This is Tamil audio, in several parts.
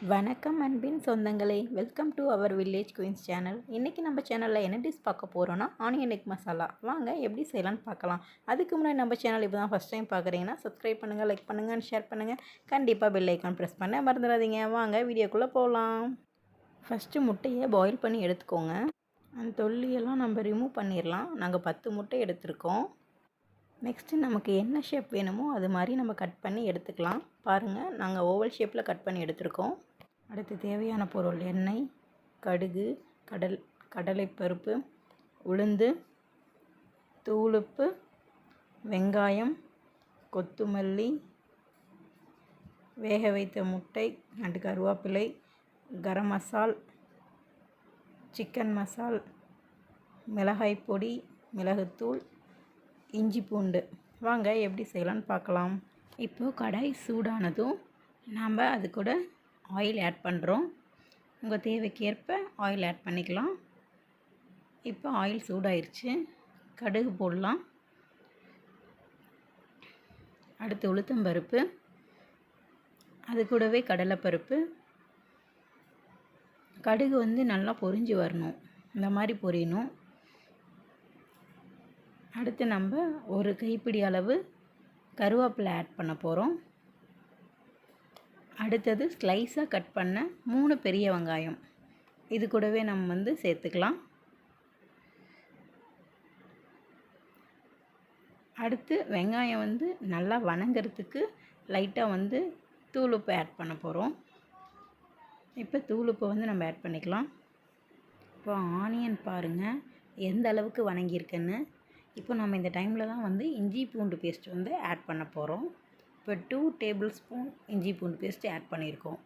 வணக்கம் அன்பின் சொந்தங்களே, welcome to our village queens channel. இன்றைக்கி நம்ம சேனலில் என்ன டிஷ் பார்க்க போகிறோன்னா ஆனியன் எக் மசாலா. வாங்க எப்படி செய்யலான்னு பார்க்கலாம். அதுக்கு முன்னாடி நம்ம சேனல் இப்போ தான் ஃபஸ்ட் டைம் பார்க்குறீங்கன்னா சப்ஸ்கிரைப் பண்ணுங்கள், லைக் பண்ணுங்கள், ஷேர் பண்ணுங்கள். கண்டிப்பாக பெல் ஐக்கான் ப்ரெஸ் பண்ண மறந்துடாதீங்க. வாங்க வீடியோக்குள்ளே போகலாம். ஃபஸ்ட்டு முட்டையை பாயில் பண்ணி எடுத்துக்கோங்க. அந்த தொல்லியெல்லாம் நம்ம ரிமூவ் பண்ணிடலாம். நாங்கள் 10 முட்டை எடுத்திருக்கோம். நெக்ஸ்ட்டு நமக்கு என்ன ஷேப் வேணுமோ அது மாதிரி நம்ம கட் பண்ணி எடுத்துக்கலாம். பாருங்கள், நாங்கள் ஓவல் ஷேப்பில் கட் பண்ணி எடுத்துருக்கோம். அடுத்து தேவையான பொருள் எண்ணெய், கடுகு, கடலைப்பருப்பு, உளுந்து, தூளுப்பு, வெங்காயம், கொத்தமல்லி, வேக வைத்த முட்டை, அண்டு கருவேப்பிலை, கரம் மசால், சிக்கன் மசால், மிளகாய் பொடி, மிளகுத்தூள், இஞ்சி பூண்டு. வாங்க எப்படி செய்யலான்னு பார்க்கலாம். இப்போது கடாய் சூடானதும் நாம் அது கூட ஆயில் ஆட் பண்ணுறோம். உங்கள் தேவைக்கேற்ப ஆயில் ஆட் பண்ணிக்கலாம். இப்போ ஆயில் சூடாயிருச்சு. கடுகு போடலாம். அடுத்து உளுத்தம்பருப்பு, அது கூடவே கடலைப்பருப்பு. கடுகு நல்லா பொரிஞ்சு வரணும், இந்த மாதிரி பொரியணும். அடுத்து நம்ம ஒரு கைப்பிடி அளவு கருவேப்பிலை ஆட் பண்ண போகிறோம். அடுத்தது ஸ்லைஸாக கட் பண்ண 3 பெரிய வெங்காயம், இது கூடவே நம்ம சேர்த்துக்கலாம். அடுத்து வெங்காயம் நல்லா வணங்கிறதுக்கு லைட்டாக தூளுப்பு ஆட் பண்ண போகிறோம். இப்போ தூளுப்பு நம்ம ஆட் பண்ணிக்கலாம். இப்போ ஆனியன் பாருங்கள் எந்த அளவுக்கு வணங்கியிருக்குன்னு. இப்போ நம்ம இந்த டைமில் தான் இஞ்சி பூண்டு பேஸ்ட் ஆட் பண்ண போகிறோம். இப்போ 2 டேபிள் ஸ்பூன் இஞ்சி பூண்டு பேஸ்ட்டு ஆட் பண்ணியிருக்கோம்.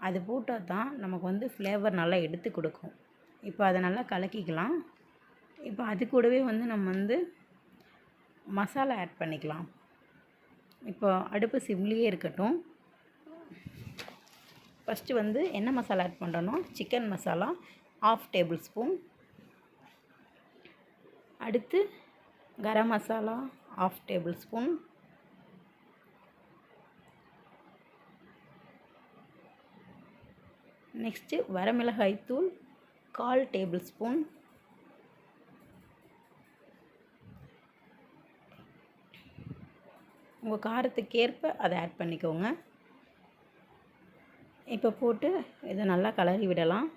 அது போட்டால் தான் நமக்கு ஃப்ளேவர் நல்லா எடுத்து கொடுக்கும். இப்போ அதை நல்லா கலக்கிக்கலாம். இப்போ அது கூடவே நம்ம மசாலா ஆட் பண்ணிக்கலாம். இப்போ அடுப்பு சிம்லேயே இருக்கட்டும். ஃபஸ்ட்டு என்ன மசாலா ஆட் பண்ணுறோன்னா சிக்கன் மசாலா 1/2 டேபிள் ஸ்பூன். அடுத்து garam masala 1/2 table spoon. Next வரமிளகாய் தூள் 1/4 டேபிள் ஸ்பூன். உங்கள் காரத்துக்கேற்ப அதை ஆட் பண்ணிக்கோங்க. இப்போ போட்டு இதை நல்லா கலரி விடலாம்.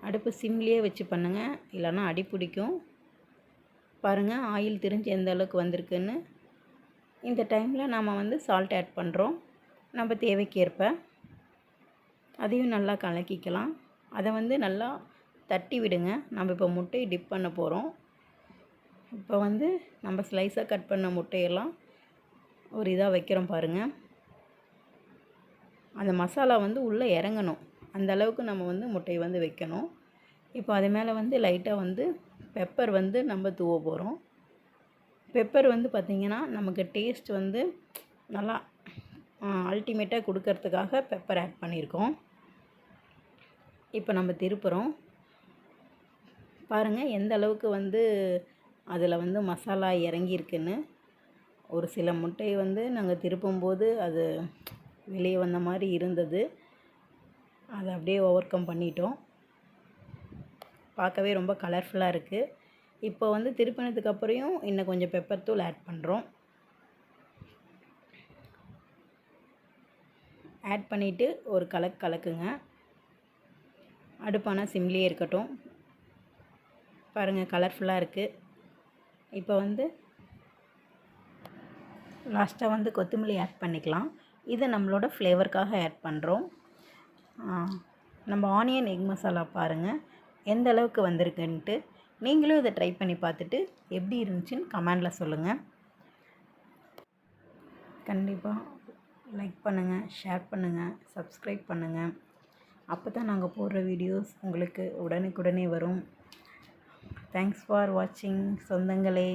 அடுப்பு சிம்லேயே வச்சு பண்ணுங்கள், இல்லைன்னா அடி பிடிக்கும். பாருங்கள் ஆயில் திரிஞ்சு எந்த அளவுக்கு வந்திருக்குன்னு. இந்த டைமில் நாம் சால்ட் ஆட் பண்ணுறோம் நம்ம தேவைக்கேற்ப. அதையும் நல்லா கலக்கிக்கலாம். அதை நல்லா தட்டி விடுங்க. நம்ம இப்போ முட்டையை டிப் பண்ண போகிறோம். இப்போ நம்ம ஸ்லைஸாக கட் பண்ண முட்டையெல்லாம் ஒரு இதாக வைக்கிறோம் பாருங்கள். அந்த மசாலா உள்ளே இறங்கணும், அந்த அளவுக்கு நம்ம முட்டையை வைக்கணும். இப்போ அது மேலே லைட்டாக பெப்பர் நம்ம தூவ போகிறோம். பெப்பர் பார்த்திங்கன்னா நமக்கு டேஸ்ட் நல்லா அல்டிமேட்டாக கொடுக்கறதுக்காக பெப்பர் ஆட் பண்ணியிருக்கோம். இப்போ நம்ம திருப்புறோம். பாருங்கள் எந்த அளவுக்கு அதில் மசாலா இறங்கியிருக்குன்னு. ஒரு சில முட்டை நாங்கள் திருப்பும்போது அது வெளியே வந்த மாதிரி இருந்தது. அதை அப்படியே ஓவர் கம் பண்ணிட்டோம். பார்க்கவே ரொம்ப கலர்ஃபுல்லாக இருக்குது. இப்போ திருப்பினதுக்கப்புறம் இன்னும் கொஞ்சம் பெப்பர் தூள் ஆட் பண்ணுறோம். ஆட் பண்ணிவிட்டு ஒரு கலக்குங்க. அடுப்பான சிம்லேயே இருக்கட்டும். பாருங்கள் கலர்ஃபுல்லாக இருக்குது. இப்போ லாஸ்ட்டாக கொத்தமல்லி ஆட் பண்ணிக்கலாம். இது நம்மளோட ஃப்ளேவருக்காக ஆட் பண்ணுறோம். நம்ம ஆனியன் எக் மசாலா பாருங்கள் எந்த அளவுக்கு வந்திருக்குன்ட்டு. நீங்களும் இதை ட்ரை பண்ணி பார்த்துட்டு எப்படி இருந்துச்சுன்னு கமெண்டில் சொல்லுங்கள். கண்டிப்பாக லைக் பண்ணுங்கள், ஷேர் பண்ணுங்கள், சப்ஸ்கிரைப் பண்ணுங்கள். அப்போ தான் நாங்கள் போடுற வீடியோஸ் உங்களுக்கு உடனுக்குடனே வரும். தேங்க்ஸ் ஃபார் வாட்சிங் சொந்தங்களே.